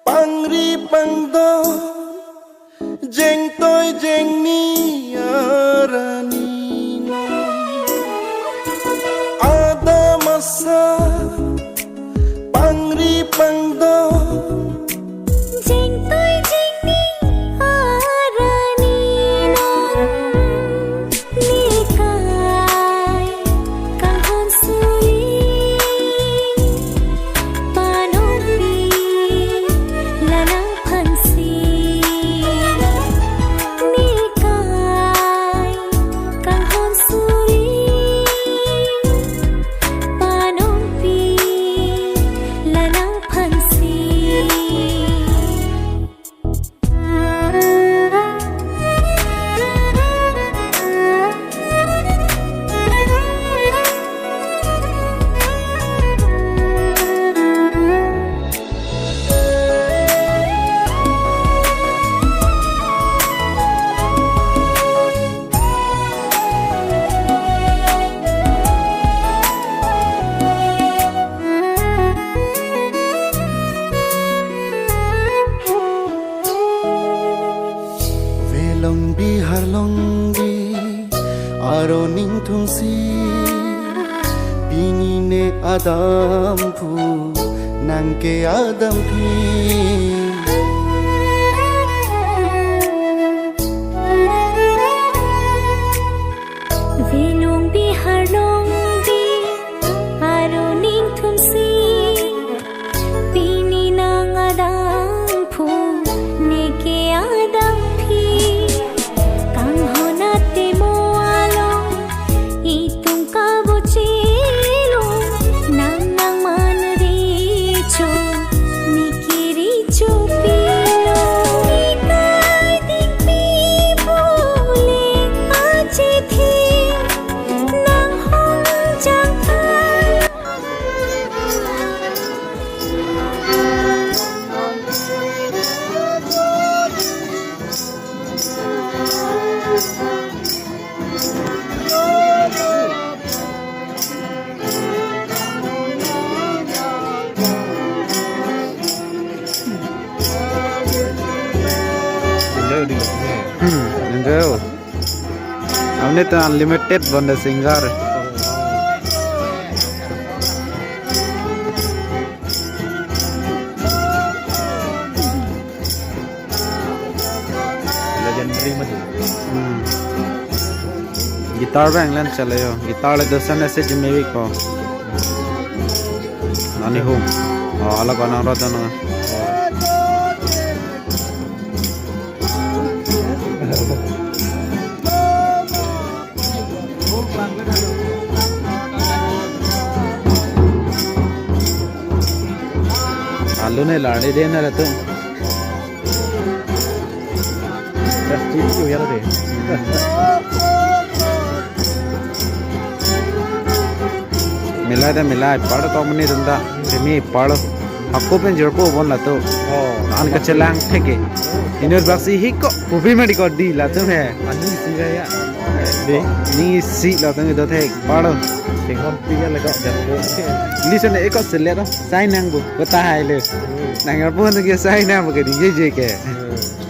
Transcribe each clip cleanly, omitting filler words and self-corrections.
Pangri pangdo jeng toy jeng ni arani ada masa pangri pangdo jeng toy jeng ni arani nikai kahon sui panopi lanang phansi nikai kahon sui panopi lanang phansi Velong bihar longgi aro ning thungsi pinine adam pu nangke adam pi Velong bihar longgi aro ning thumsi pini nang adam phu neke adam phi kang honate moalo itung kabuchilo nang nang man ri cho nikiri cho pilo nikai ding pi bole ache thi nang hong jang Enjoy. हमने तो unlimited बंदे singer legendary madu guitar बैंग लेन चले हो गिटार ले दसन ऐसे जिम्मेवी को नानी हो अलग गाना रहा ना आलू ने लाड़े देना रहता हूँ Steve yo ya lo de मिला पढ़ तो मनी रंदा सेमी पढ़ आपको पेन जोर को बोल लातो आन का चलांग ठेके इन्हें बाक्सी ही को पुपी में रिकॉर्ड दी लातो है ani siga ya दे नी सी लातो में दो थे पढ़ tengon tiga lega jago listen एक और चले तो साइन नंग बु बता है ले नंगर पुन के साइन नंग के दी जे के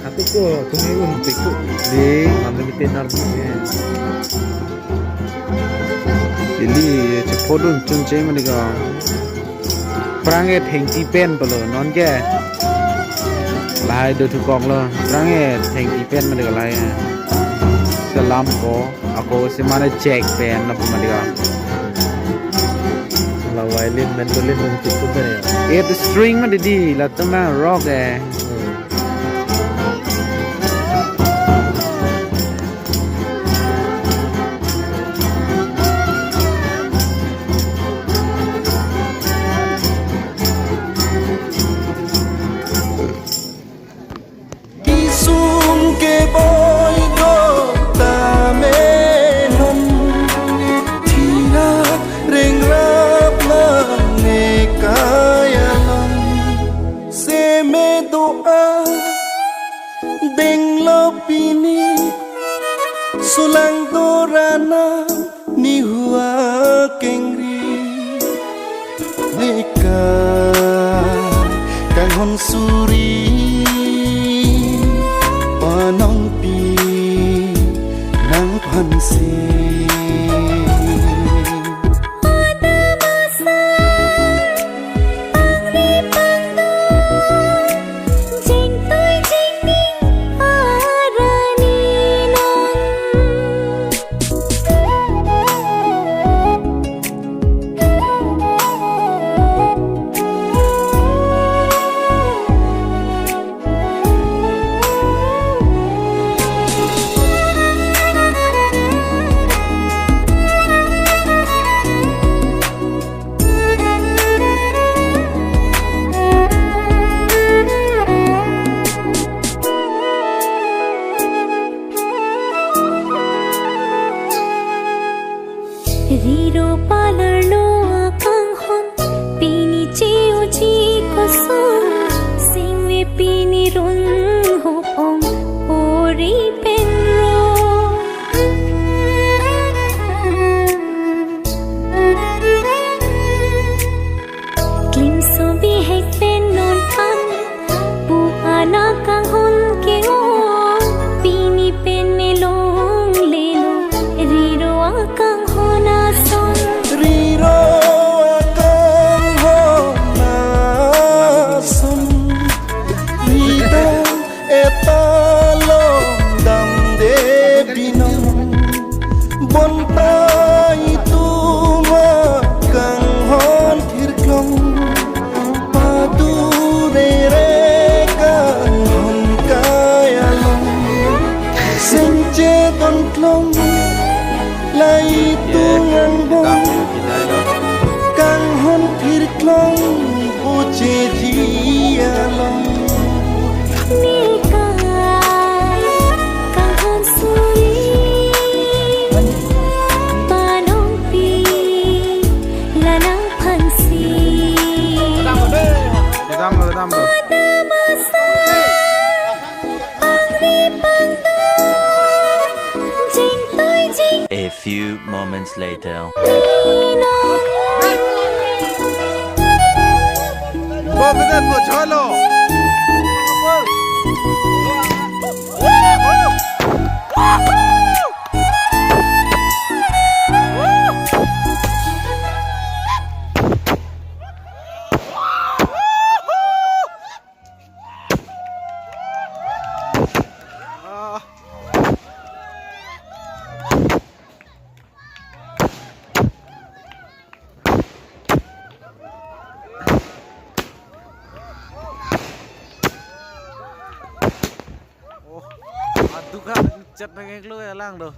satu ko tumi untuk ko दे unlimited narbi दिल्ली चपोडुन चुनचे में निका प्रांगे ठेंगी पेन पलो नॉन के लाइ दो ठुक कॉग लो प्रांगे ठेंगी पेन में निका लाइ सलाम को ako si mana check pen na pumaliga la violin mandolin untuk ko dere e the string ma di la tama rock suri panong pi nang phansi Riro palarno akang hon pini chiu chi koson singwe pini run hop om ori penro klim so bi hek pen non pan pu ana kang hon ke o pini pen me long le lo riro akang Riro akang hona sun Rida etalong dam de binong Bonta itu makang hon tirklong Padu re kan hon kayalong Senje donklong Lai tungang bong Kang hon tirklong Uche dialong Nikay kang hon suri Panong pi lanang phansi Adamasa Angri pangdo Jing toy jing A few moments later. Duka chat nengek lu ya lang do.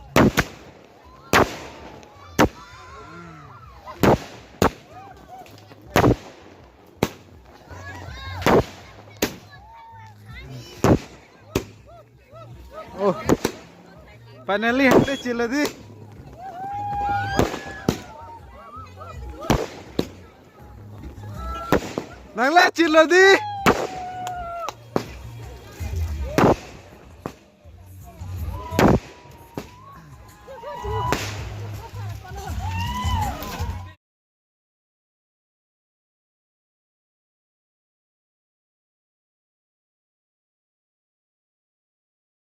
Oh, finally ada ciladi. Nangla ciladi.